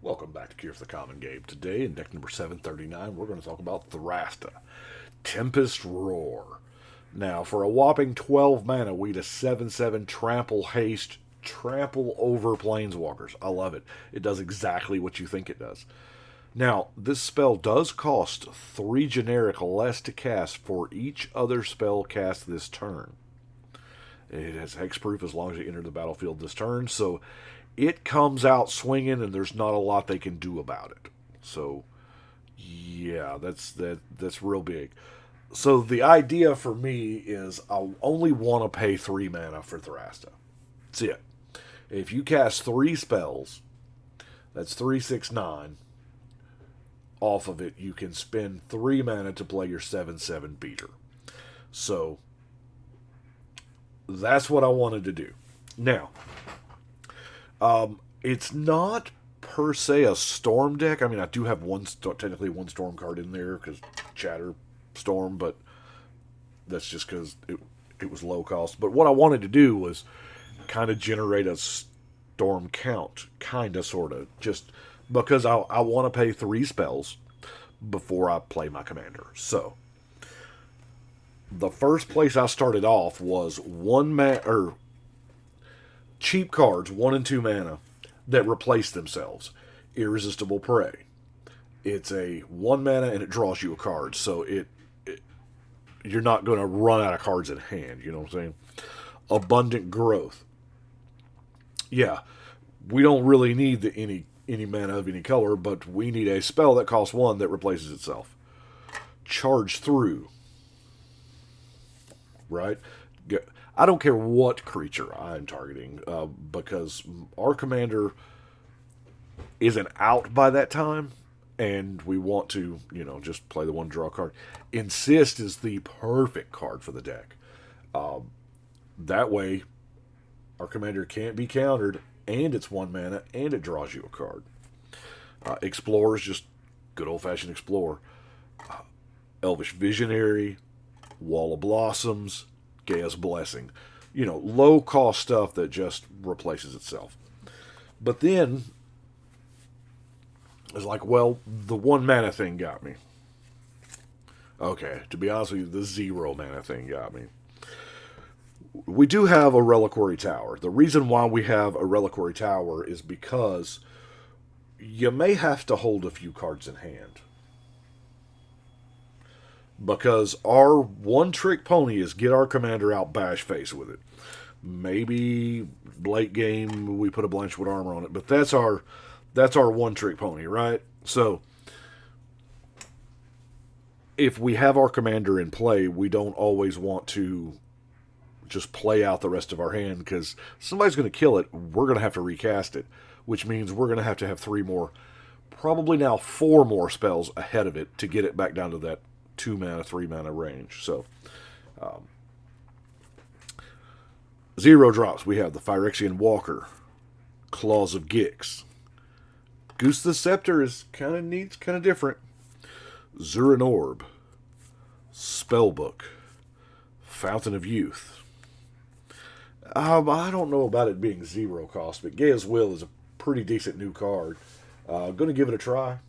Welcome back to Cure for the Common Game. Today, in deck number 739, we're going to talk about Thrasta, Tempest Roar. Now, for a whopping 12 mana, we need a 7/7 trample haste, trample over planeswalkers. I love it. It does exactly what you think it does. Now, this spell does cost 3 generic less to cast for each other spell cast this turn. It has hexproof as long as you enter the battlefield this turn, so it comes out swinging, and there's not a lot they can do about it. So, yeah, that's real big. So the idea for me is I only want to pay 3 mana for Thrasta. That's it. If you cast 3 spells, that's 3, 6, 9. Off of it, you can spend 3 mana to play your 7/7 beater. So that's what I wanted to do. Now, it's not per se a storm deck. I mean, I do have technically one storm card in there because Chatter Storm, but that's just because it was low cost. But what I wanted to do was kind of generate a storm count, kind of, sort of, just because I want to pay 3 spells before I play my commander. So the first place I started off was cheap cards, 1 and 2 mana, that replace themselves. Irresistible Prey. It's a 1 mana and it draws you a card, so you're not going to run out of cards in hand, you know what I'm saying? Abundant Growth. Yeah, we don't really need any mana of any color, but we need a spell that costs 1 that replaces itself. Charge Through. Right? I don't care what creature I'm targeting, because our commander isn't out by that time, and we want to, just play the one draw card. Insist is the perfect card for the deck. That way, our commander can't be countered, and it's 1 mana, and it draws you a card. Explore is just good old-fashioned Explore. Elvish Visionary, Wall of Blossoms, Gaia's Blessing. Low-cost stuff that just replaces itself. But then, it's like, well, the 1 mana thing got me. Okay, to be honest with you, the 0 mana thing got me. We do have a Reliquary Tower. The reason why we have a Reliquary Tower is because you may have to hold a few cards in hand. Because our one-trick pony is get our commander out bash face with it. Maybe late game we put a Blanchwood armor on it, but that's our one-trick pony, right? So if we have our commander in play, we don't always want to just play out the rest of our hand, because somebody's going to kill it. We're going to have to recast it, which means we're going to have 3 more, probably now 4 more spells ahead of it to get it back down to that 2 mana, 3 mana range. So, 0 drops. We have the Phyrexian Walker, Claws of Gix. Goose the Scepter is kind of neat, kind of different. Zurin Orb, Spellbook, Fountain of Youth. I don't know about it being 0 cost, but Gaia's Will is a pretty decent new card. Going to give it a try.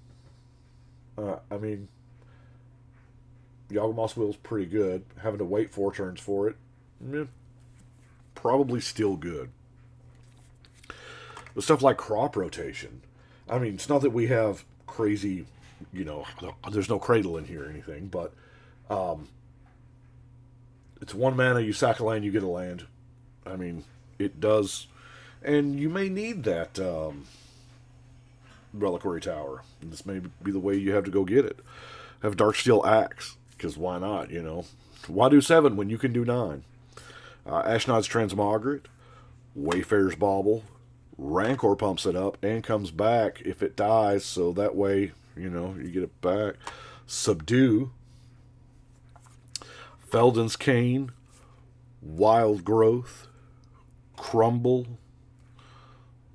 Yawgmoth's Will's pretty good. Having to wait 4 turns for it, probably still good. But stuff like Crop Rotation. It's not that we have crazy, there's no Cradle in here or anything, but it's 1 mana, you sack a land, you get a land. It does, and you may need that Reliquary Tower. This may be the way you have to go get it. Have Darksteel Axe. Because why not, Why do 7 when you can do 9? Ashnod's Transmogriate, Wayfarer's Bauble, Rancor pumps it up and comes back if it dies, so that way, you get it back. Subdue, Felden's Cane, Wild Growth, Crumble,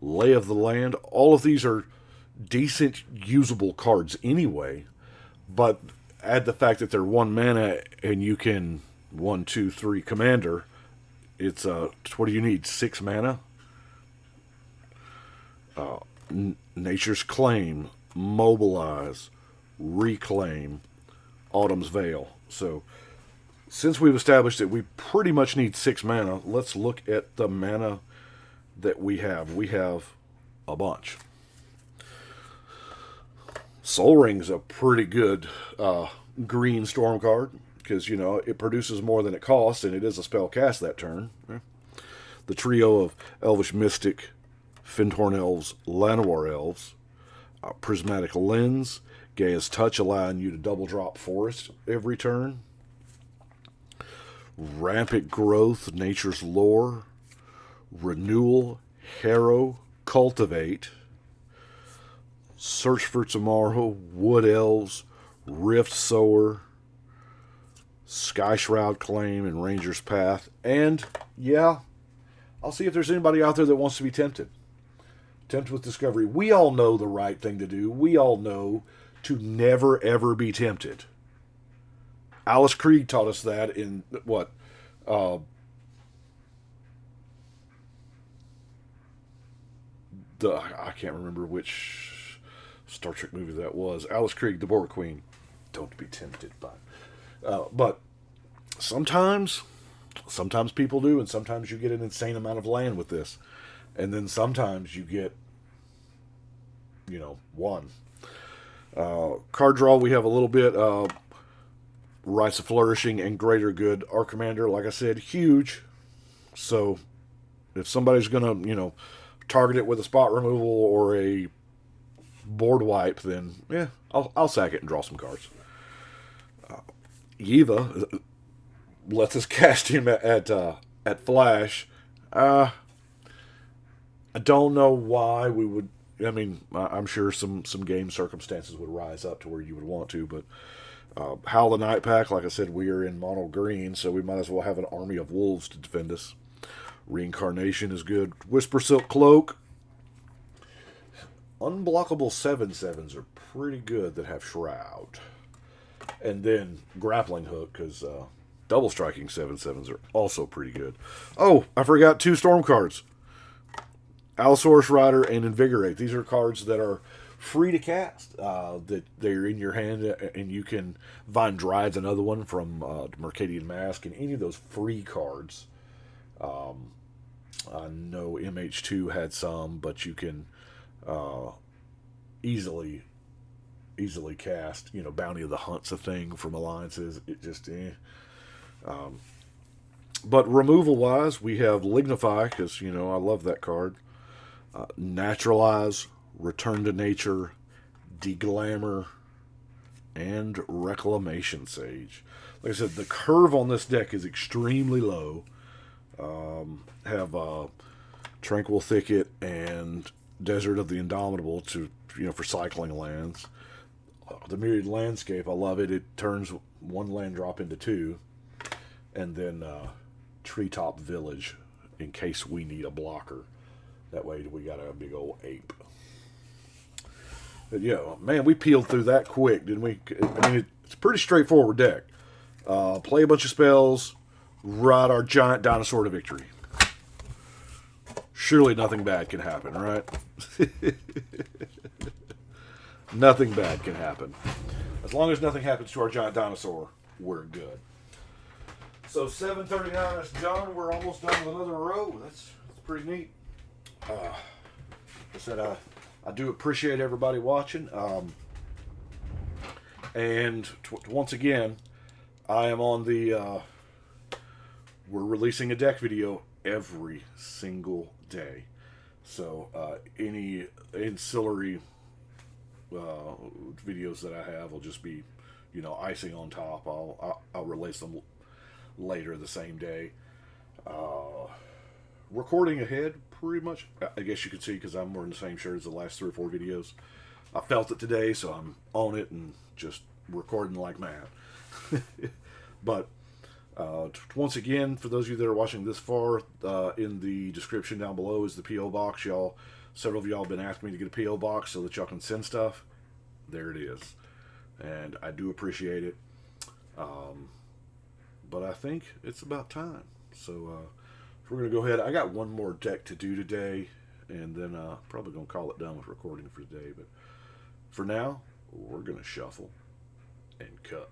Lay of the Land. All of these are decent, usable cards anyway, but add the fact that they're 1 mana and you can 1, 2, 3 commander. It's what do you need? 6 mana. Nature's Claim, Mobilize, Reclaim, Autumn's Veil. So, since we've established that we pretty much need 6 mana, let's look at the mana that we have. We have a bunch. Sol Ring's a pretty good green storm card because, you know, it produces more than it costs, and it is a spell cast that turn. The trio of Elvish Mystic, Findhorn Elves, Llanowar Elves, Prismatic Lens, Gaia's Touch, allowing you to double drop Forest every turn. Rampant Growth, Nature's Lore, Renewal, Harrow, Cultivate, Search for Tomorrow, Wood Elves, Rift Sower, Sky Shroud Claim, and Ranger's Path. And, yeah, I'll see if there's anybody out there that wants to be tempted. Tempt with Discovery. We all know the right thing to do. We all know to never, ever be tempted. Alice Krieg taught us that in, what, I can't remember which Star Trek movie that was. Alice Krieg, the Borg Queen. Don't be tempted by. But sometimes people do, and sometimes you get an insane amount of land with this. And then sometimes you get, you know, one. Card draw, we have a little bit. Rites of Flourishing and Greater Good. Our commander, like I said, huge. So if somebody's going to, you know, target it with a spot removal or a board wipe, then, yeah, I'll sack it and draw some cards. Yiva lets us cast him at Flash. I don't know why we would. I mean, I'm sure some game circumstances would rise up to where you would want to, but Howl the Night Pack, like I said, we are in mono green, so we might as well have an army of wolves to defend us. Reincarnation is good. Whisper Silk Cloak. Unblockable 7/7s are pretty good that have Shroud. And then Grappling Hook, because double striking 7/7s are also pretty good. Oh, I forgot 2 storm cards. Allosaurus Rider and Invigorate. These are cards that are free to cast. That they're in your hand, and you can. Vine Drive's another one from Mercadian Mask, and any of those free cards. I know MH2 had some, but you can easily cast. You know, Bounty of the Hunt's a thing from Alliances. It just but removal wise, we have Lignify, because, you know, I love that card. Naturalize, Return to Nature, Deglamour, and Reclamation Sage. Like I said, the curve on this deck is extremely low. Have Tranquil Thicket and Desert of the Indomitable to, you know, for cycling lands. The Myriad Landscape, I love it. It turns 1 land drop into 2. And then Treetop Village in case we need a blocker. That way we got a big old ape. But yeah, man, we peeled through that quick, didn't we? I mean, it's a pretty straightforward deck. Play a bunch of spells, ride our giant dinosaur to victory. Surely nothing bad can happen, right? Nothing bad can happen. As long as nothing happens to our giant dinosaur, we're good. So 7:39, that's done. We're almost done with another row. That's pretty neat. I said I do appreciate everybody watching. And once again, I am on the. We're releasing a deck video every single day. So any ancillary videos that I have will just be, you know, icing on top. I'll release them later the same day. Recording ahead, pretty much. I guess you could see because I'm wearing the same shirt as the last 3 or 4 videos. I felt it today, so I'm on it and just recording like mad. But once again, for those of you that are watching this far, in the description down below is the P.O. Box. Several of y'all have been asking me to get a P.O. Box so that y'all can send stuff. There it is. And I do appreciate it. But I think it's about time. So we're going to go ahead. I got one more deck to do today. and then probably going to call it done with recording for today. But for now, we're going to shuffle and cut.